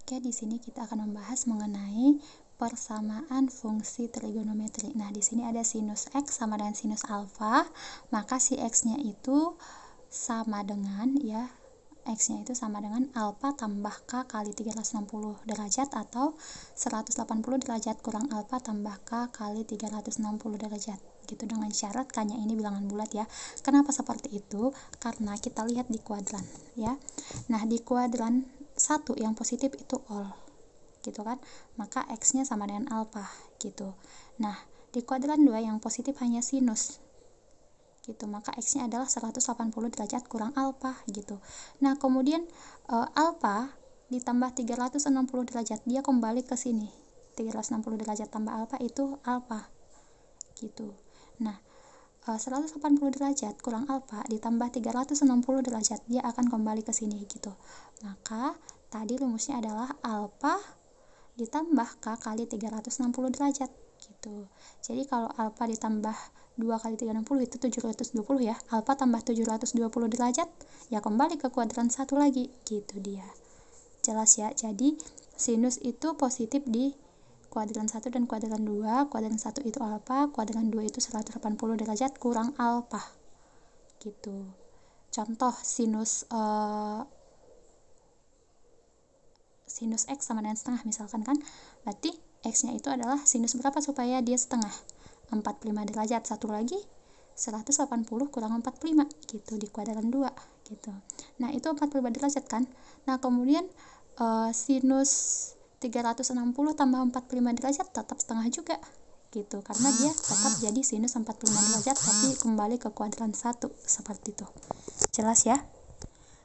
Oke, di sini kita akan membahas mengenai persamaan fungsi trigonometri. Nah, di sini ada sinus X sama dengan sinus alfa, maka si X-nya itu sama dengan X-nya itu sama dengan alfa tambah K kali 360 derajat atau 180 derajat kurang alfa tambah K kali 360 derajat. Gitu, dengan syarat K-nya ini bilangan bulat ya. Kenapa seperti itu? Karena kita lihat di kuadran ya. Nah, di kuadran 1 yang positif itu all gitu kan, maka X nya sama dengan alfa gitu. Nah, di kuadran 2 yang positif hanya sinus gitu, maka X nya adalah 180 derajat kurang alfa gitu. Nah, kemudian alfa ditambah 360 derajat, dia kembali ke sini, 360 derajat tambah alfa itu alfa gitu. Nah, 180 derajat kurang alfa ditambah 360 derajat, dia akan kembali ke sini gitu. Maka tadi rumusnya adalah alfa ditambah K kali 360 derajat gitu. Jadi kalau alfa ditambah 2 kali 360 itu 720 ya. Alfa tambah 720 derajat ya kembali ke kuadran 1 lagi gitu dia. Jelas ya. Jadi sinus itu positif di kuadran 1 dan kuadran 2. Kuadran 1 itu alfa, kuadran 2 itu 180 derajat kurang alfa gitu. Contoh sinus sinus X sama dengan setengah misalkan kan, berarti X nya itu adalah sinus berapa supaya dia setengah? 45 derajat. Satu lagi 180 kurang 45 gitu di kuadran 2 gitu. Nah, itu 45 derajat kan. Nah, kemudian sinus 360 tambah 45 derajat tetap setengah juga gitu, karena dia tetap jadi sinus 45 derajat tapi kembali ke kuadran 1 seperti itu. Jelas ya?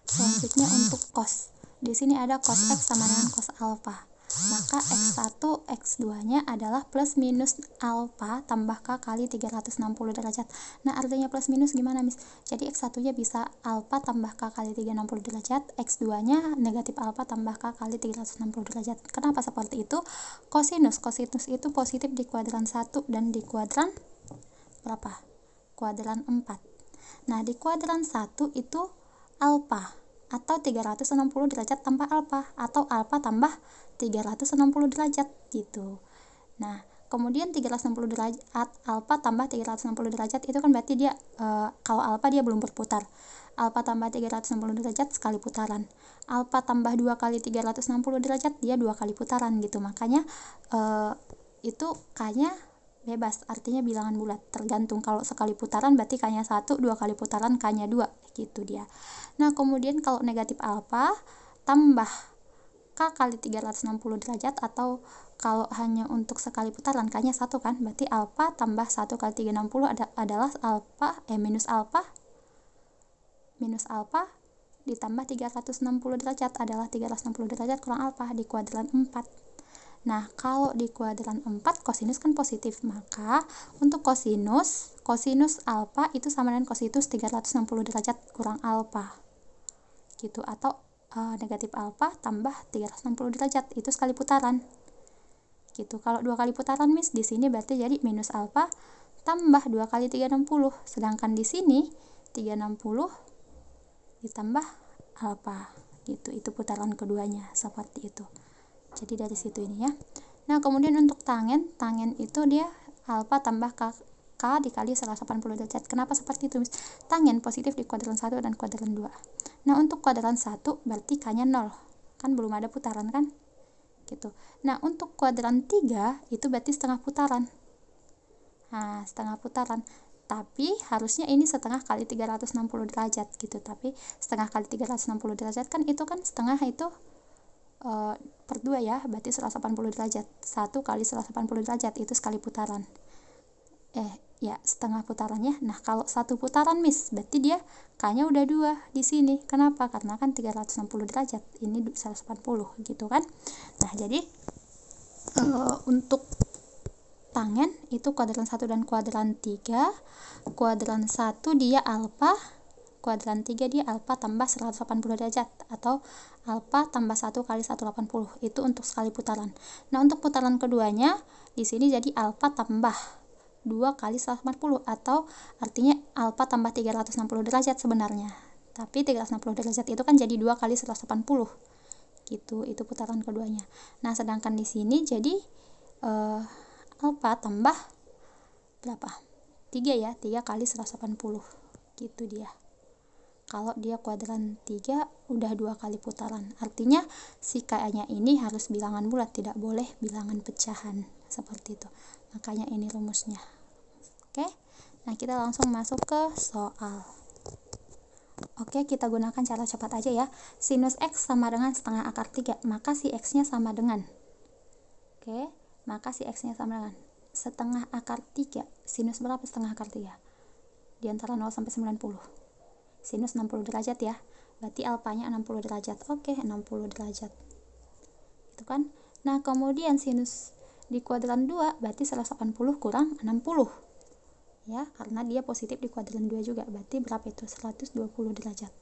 Selanjutnya untuk cos. Di sini ada cos X sama dengan cos alfa. Maka X1, X2-nya adalah plus minus alfa tambah K kali 360 derajat. Nah, artinya plus minus gimana, Miss? Jadi X1-nya bisa alfa tambah K kali 360 derajat, X2-nya negatif alfa tambah K kali 360 derajat. Kenapa seperti itu? Kosinus itu positif di kuadran 1 dan di kuadran berapa? Kuadran 4. Nah, di kuadran 1 itu alfa atau 360 derajat tambah alfa atau alfa tambah 360 derajat gitu. Nah, kemudian 360 derajat alfa tambah 360 derajat itu kan berarti dia kalau alfa dia belum berputar. Alfa tambah 360 derajat sekali putaran. Alfa tambah 2 kali 360 derajat dia 2 kali putaran gitu. Makanya itu K-nya bebas, artinya bilangan bulat, tergantung. Kalau sekali putaran berarti K-nya 1, 2 kali putaran K-nya 2 gitu dia. Nah, kemudian kalau negatif alfa tambah K kali 360 derajat, atau kalau hanya untuk sekali putaran K-nya 1 kan, berarti alfa tambah 1 kali 360 adalah minus alfa ditambah 360 derajat adalah 360 derajat kurang alfa di kuadran 4. Nah, kalau di kuadran 4 kosinus kan positif, maka untuk kosinus alfa itu sama dengan kosinus 360 derajat kurang alfa gitu, atau negatif alfa tambah 360 derajat itu sekali putaran gitu. Kalau 2 kali putaran, Miss, di sini berarti jadi minus alfa tambah 2 kali 360, sedangkan di sini 360 ditambah alfa gitu, itu putaran keduanya seperti itu. Jadi dari situ ini ya. Nah, kemudian untuk tangen itu dia alfa tambah K dikali 180 derajat. Kenapa seperti itu, Miss? Tangen positif di kuadran 1 dan kuadran 2. Nah, untuk kuadran 1 berarti K-nya 0. Kan belum ada putaran kan? Gitu. Nah, untuk kuadran 3 itu berarti setengah putaran. Nah, setengah putaran. Tapi harusnya ini setengah kali 360 derajat gitu. Tapi setengah kali 360 derajat kan itu kan setengah itu per 2 ya, berarti 180 derajat. 1 kali 180 derajat itu sekali putaran. Setengah putarannya. Nah, kalau satu putaran, Miss, berarti dia K-nya udah 2 di sini. Kenapa? Karena kan 360 derajat. Ini 180 gitu kan. Nah, jadi untuk tangen itu kuadran 1 dan kuadran 3. Kuadran 1 dia alfa, kuadran 3 dia alfa tambah 180 derajat atau alfa tambah 1 kali 180. Itu untuk sekali putaran. Nah, untuk putaran keduanya di sini jadi alfa tambah 2 kali 180 atau artinya alfa tambah 360 derajat sebenarnya. Tapi 360 derajat itu kan jadi 2 kali 180 gitu. Itu putaran keduanya. Nah, sedangkan di sini jadi alfa tambah berapa? 3 ya, 3 kali 180 gitu dia. Kalau dia kuadran 3 udah 2 kali putaran, artinya si K-nya ini harus bilangan bulat, tidak boleh bilangan pecahan, seperti itu. Makanya ini rumusnya. Oke, nah kita langsung masuk ke soal. Oke, kita gunakan cara cepat aja ya. Sinus X sama dengan setengah akar 3, maka si X-nya sama dengan, oke, maka si X-nya sama dengan setengah akar 3. Sinus berapa setengah akar 3? Di antara 0 sampai 90. Sinus 60 derajat ya, berarti alfanya 60 derajat. Oke, 60 derajat itu kan. Nah, kemudian sinus di kuadran 2 berarti 180 kurang 60 ya, karena dia positif di kuadran 2 juga, berarti berapa itu? 120 derajat.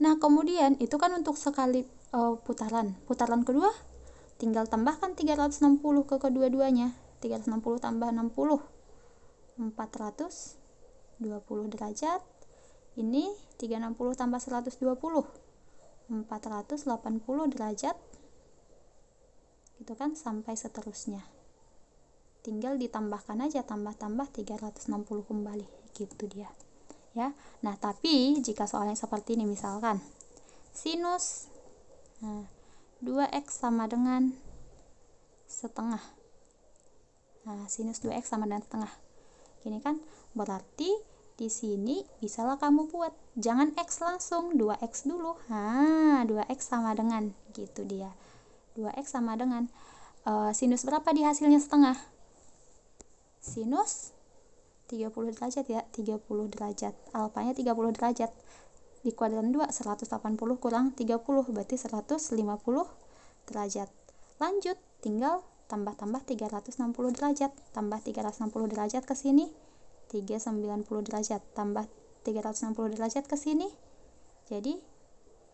Nah, kemudian itu kan untuk sekali putaran kedua tinggal tambahkan 360 ke kedua-duanya. 360 tambah 60, 420 derajat. Ini 360 tambah 120, 480 derajat gitu kan, sampai seterusnya. Tinggal ditambahkan aja, tambah-tambah 360 kembali gitu dia ya. Nah, tapi jika soalnya seperti ini, misalkan sinus 2x sama dengan setengah. Nah, sinus 2x sama dengan setengah gini kan, berarti di sini bisalah kamu buat, jangan X langsung, 2X dulu. 2X sama dengan gitu dia. 2X sama dengan sinus berapa di hasilnya setengah? Sinus 30 derajat ya, 30 derajat. Alfanya 30 derajat. Di kuadran 2 180 kurang 30 berarti 150 derajat. Lanjut, tinggal tambah 360 derajat. Tambah 360 derajat ke sini 390 derajat, tambah 360 derajat ke sini jadi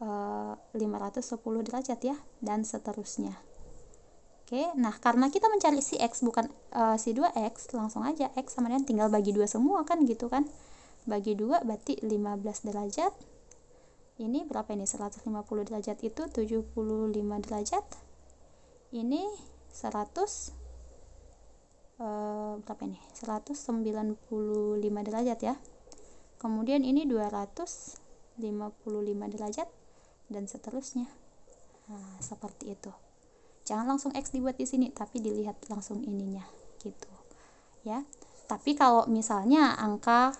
510 derajat ya, dan seterusnya. Oke, nah karena kita mencari si X bukan si 2X, langsung aja X sama dengan tinggal bagi 2 semua kan gitu kan. Bagi 2 berarti 15 derajat. Ini berapa ini? 150 derajat itu 75 derajat. Ini 100 berapa ini? 195 derajat ya. Kemudian ini 255 derajat dan seterusnya. Nah, seperti itu. Jangan langsung X dibuat di sini, tapi dilihat langsung ininya gitu. Ya. Tapi kalau misalnya angka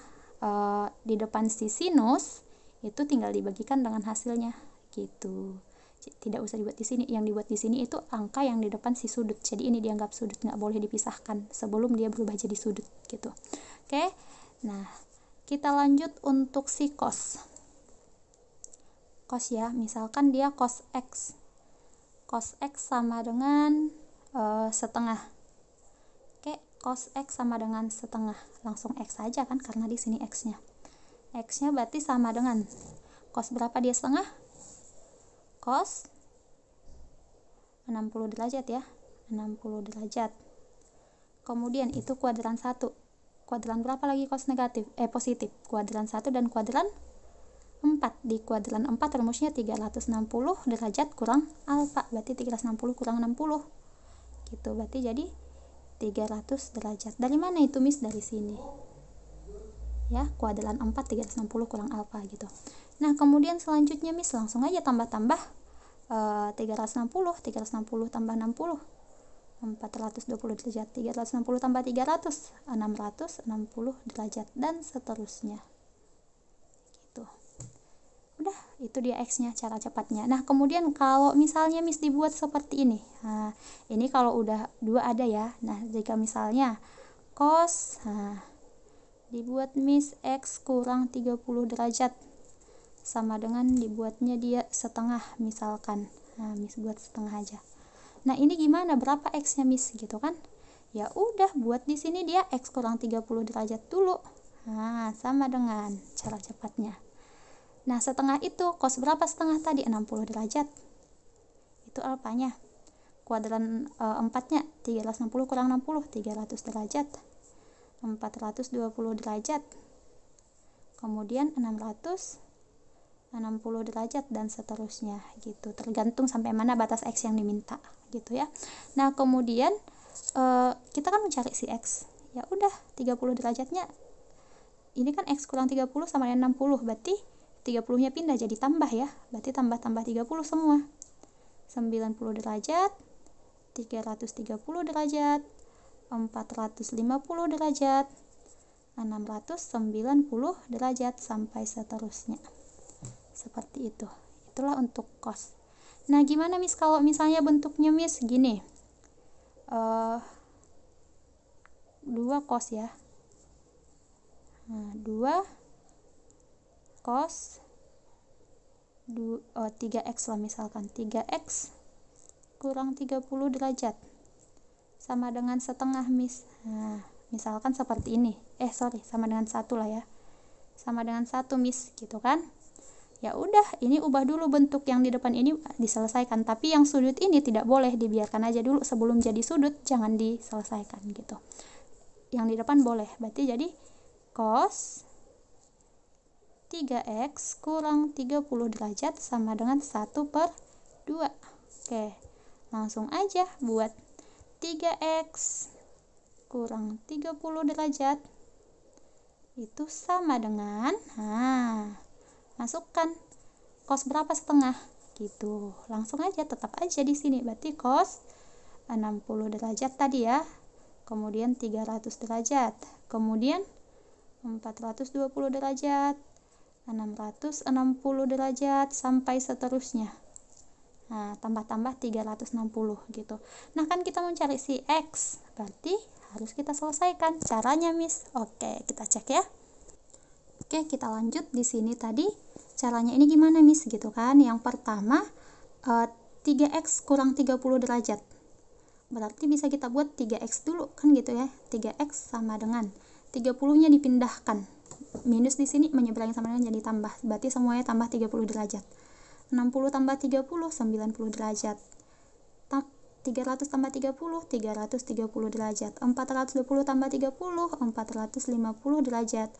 di depan si sinus itu tinggal dibagikan dengan hasilnya gitu. Tidak usah dibuat di sini. Yang dibuat di sini itu angka yang di depan si sudut. Jadi ini dianggap sudut, nggak boleh dipisahkan sebelum dia berubah jadi sudut gitu. Oke. Nah, kita lanjut untuk si cos. Cos ya, misalkan dia cos X. Cos X sama dengan setengah. Oke, cos X sama dengan setengah. Langsung X aja kan karena di sini X-nya. X-nya berarti sama dengan cos berapa dia setengah? Cos 60 derajat ya, 60 derajat. Kemudian itu kuadran 1. Kuadran berapa lagi cos negatif? Positif. Kuadran 1 dan kuadran 4. Di kuadran 4 rumusnya 360 derajat kurang alfa. Berarti 360 kurang 60. Gitu. Berarti jadi 300 derajat. Dari mana itu, Miss? Dari sini. Ya, kuadran 4 360 kurang alfa gitu. Nah, kemudian selanjutnya Miss langsung aja tambah-tambah 360 tambah 60 420 derajat, 360 tambah 300 660 derajat, dan seterusnya gitu. Udah, itu dia X-nya, cara cepatnya. Nah, kemudian kalau misalnya Miss dibuat seperti ini, nah ini kalau udah 2 ada ya. Nah, jika misalnya cos, dibuat Miss X kurang 30 derajat sama dengan dibuatnya dia setengah misalkan. Nah, Miss buat setengah aja. Nah, ini gimana? Berapa X-nya, Miss? Gitu kan? Ya udah, buat di sini dia X kurang 30 derajat dulu. Nah, sama dengan cara cepatnya. Nah, setengah itu cos berapa setengah tadi? 60 derajat. Itu alfanya. Kuadran 4-nya 360 kurang 60, 300 derajat. 420 derajat. Kemudian 660 60 derajat, dan seterusnya gitu, tergantung sampai mana batas X yang diminta gitu ya. Nah kemudian kita kan mencari si X, ya udah 30 derajatnya ini kan X kurang 30 sama dengan 60, berarti 30 nya pindah jadi tambah ya, berarti tambah 30 semua, 90 derajat, 330 derajat, 450 derajat, 690 derajat, sampai seterusnya. Seperti itu. Itulah untuk cos. Nah gimana Miss kalau misalnya bentuknya Miss gini, 2 cos ya, nah 2 cos 3x lah, misalkan 3x kurang 30 derajat sama dengan setengah Miss. Nah misalkan seperti ini, sama dengan 1 lah ya, sama dengan 1 Miss gitu kan. Ya udah, ini ubah dulu bentuk yang di depan ini diselesaikan, tapi yang sudut ini tidak boleh, dibiarkan aja dulu sebelum jadi sudut, jangan diselesaikan gitu. Yang di depan boleh, berarti jadi cos 3x kurang 30 derajat sama dengan 1/2. Oke, langsung aja buat 3x kurang 30 derajat itu sama dengan, masukkan cos berapa setengah gitu, langsung aja, tetap aja di sini, berarti cos 60 derajat tadi ya, kemudian 300 derajat, kemudian 420 derajat, 660 derajat, sampai seterusnya. Nah tambah-tambah 360 gitu. Nah kan kita mencari si X, berarti harus kita selesaikan caranya Miss. Oke, kita cek ya. Oke, kita lanjut. Di sini tadi caranya ini gimana Miss gitu kan. Yang pertama 3x kurang 30 derajat, berarti bisa kita buat 3x dulu kan gitu ya. 3x sama dengan 30 nya dipindahkan, minus di sini menyeberangi sama dengan jadi tambah, berarti semuanya tambah 30 derajat. 60 tambah 30 90 derajat, 300 tambah 30 330 derajat, 420 tambah 30 450 derajat,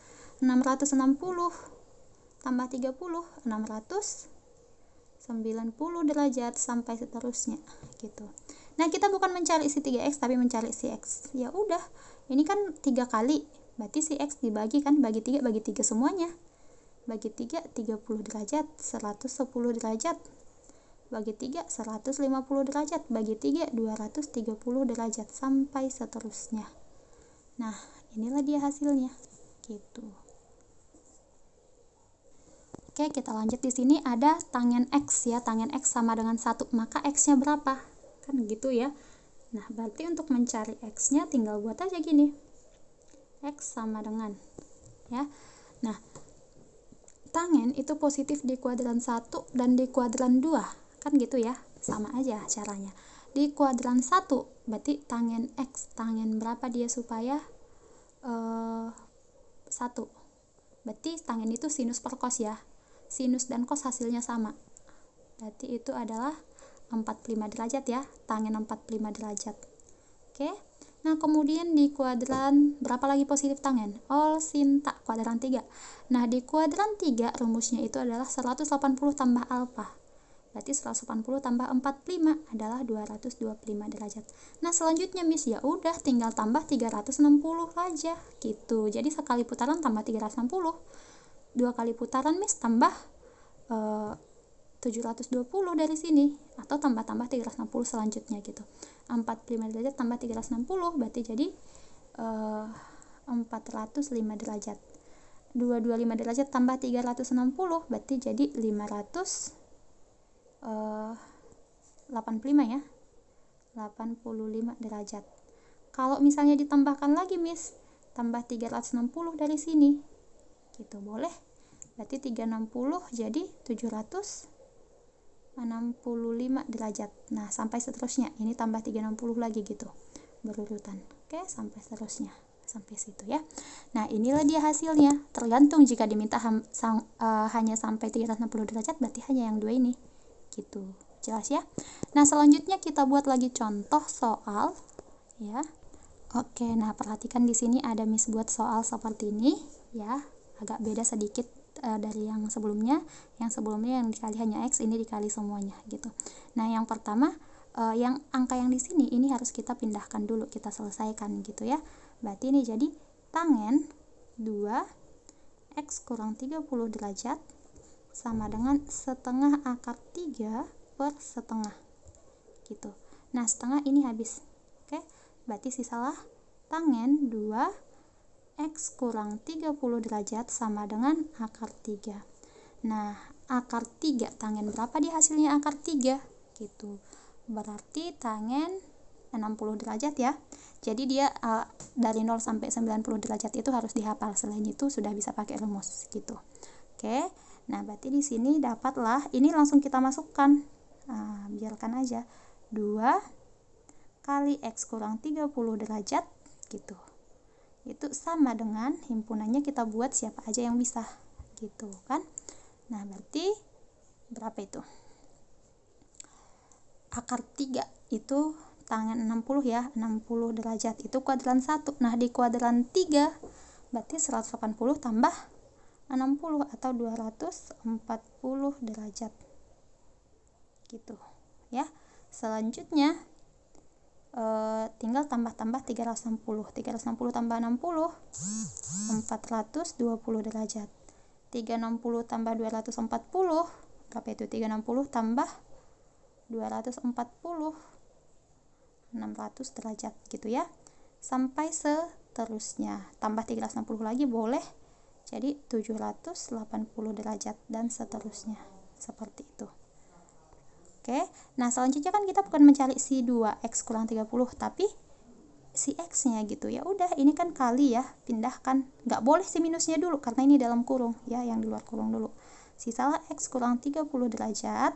660 tambah 30 690 derajat, sampai seterusnya gitu. Nah kita bukan mencari si 3x tapi mencari si x. Ya udah, ini kan 3 kali, berarti si x dibagi kan, bagi 3 semuanya, bagi 3 30 derajat, 110 derajat, bagi 3 150 derajat, bagi 3 230 derajat, sampai seterusnya. Nah inilah dia hasilnya gitu. Oke, kita lanjut. Di sini ada tangen x ya, tangen x sama dengan 1, maka x nya berapa kan gitu ya. Nah berarti untuk mencari x nya tinggal buat aja gini, x sama dengan ya. Nah tangen itu positif di kuadran 1 dan di kuadran 2 kan gitu ya, sama aja caranya. Di kuadran 1 berarti tangen x, tangen berapa dia supaya 1, berarti tangen itu sinus per cos ya, sinus dan cos hasilnya sama, berarti itu adalah 45 derajat ya, tangen 45 derajat. Oke, nah kemudian di kuadran berapa lagi positif tangen? Sin tak, kuadran 3. Nah di kuadran 3 rumusnya itu adalah 180 tambah alfa, berarti 180 tambah 45 adalah 225 derajat. Nah selanjutnya Miss ya udah tinggal tambah 360 aja gitu. Jadi sekali putaran tambah 360, 2 kali putaran Miss tambah 720 dari sini, atau tambah-tambah 360 selanjutnya gitu. 45 derajat tambah 360 berarti jadi 405 derajat. 225 derajat tambah 360 berarti jadi 585 ya, 85 derajat. Kalau misalnya ditambahkan lagi Miss, tambah 360 dari sini gitu boleh, berarti 360 jadi 765 derajat. Nah sampai seterusnya, ini tambah 360 lagi gitu berurutan. Oke, sampai seterusnya, sampai situ ya. Nah inilah dia hasilnya, tergantung jika diminta hanya sampai 360 derajat berarti hanya yang 2 ini gitu. Jelas ya. Nah selanjutnya kita buat lagi contoh soal ya. Oke, nah perhatikan di sini ada Miss buat soal seperti ini ya, agak beda sedikit dari yang sebelumnya yang dikali hanya X, ini dikali semuanya gitu. Nah yang pertama, yang angka yang di sini ini harus kita pindahkan dulu, kita selesaikan gitu ya. Berarti ini jadi tangen 2 X kurang 30 derajat sama dengan setengah akar 3 per setengah gitu. Nah setengah ini habis, oke, berarti sisalah tangen 2 X kurang 30 derajat sama dengan akar 3. Nah akar 3 tangen berapa di hasilnya akar 3 gitu, berarti tangen 60 derajat ya. Jadi dia dari 0 sampai 90 derajat itu harus dihafal, selain itu sudah bisa pakai rumus gitu. Oke, nah berarti di sini dapatlah, ini langsung kita masukkan, biarkan aja 2 kali X kurang 30 derajat gitu. Itu sama dengan himpunannya kita buat siapa aja yang bisa gitu kan. Nah berarti berapa itu? Akar 3 itu tangen 60 ya, 60 derajat itu kuadran 1. Nah di kuadran 3 berarti 180 tambah 60 atau 240 derajat gitu ya. Selanjutnya tinggal tambah-tambah 360 tambah 60 420 derajat. 360 tambah 240 berapa itu? 360 tambah 240 600 derajat gitu ya, sampai seterusnya. Tambah 360 lagi boleh, jadi 780 derajat dan seterusnya seperti itu. Oke, nah selanjutnya kan kita bukan mencari si 2X kurang 30 tapi si X nya gitu ya. Udah ini kan kali ya, pindahkan, nggak boleh si minusnya dulu karena ini dalam kurung ya, yang di luar kurung dulu. Sisalah X kurang 30 derajat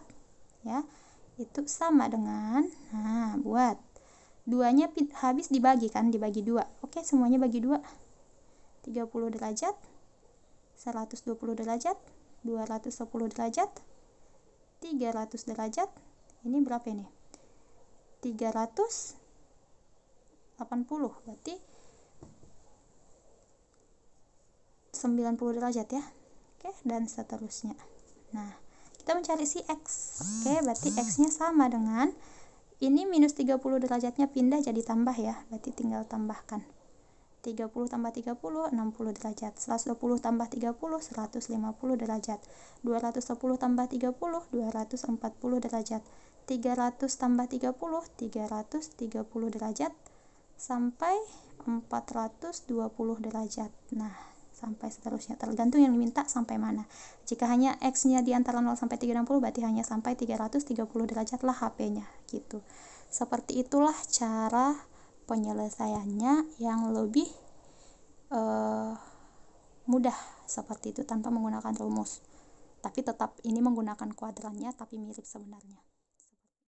ya, itu sama dengan, nah buat 2 nya habis dibagi kan, dibagi 2. Oke, semuanya bagi 2. 30 derajat 120 derajat 210 derajat 300 derajat. Ini berapa ini? 380, berarti 90 derajat ya. Oke, dan seterusnya. Nah, kita mencari si X. Oke, berarti X nya sama dengan ini minus 30 derajatnya pindah jadi tambah ya, berarti tinggal tambahkan 30 tambah 30 60 derajat, 120 tambah 30 150 derajat, 210 tambah 30 240 derajat, 300 tambah 30 330 derajat sampai 420 derajat. Nah sampai seterusnya, tergantung yang diminta sampai mana. Jika hanya X nya di antara 0 sampai 360 berarti hanya sampai 330 derajat lah HP nya gitu. Seperti itulah cara penyelesaiannya yang lebih mudah seperti itu tanpa menggunakan rumus, tapi tetap ini menggunakan kuadrannya tapi mirip sebenarnya.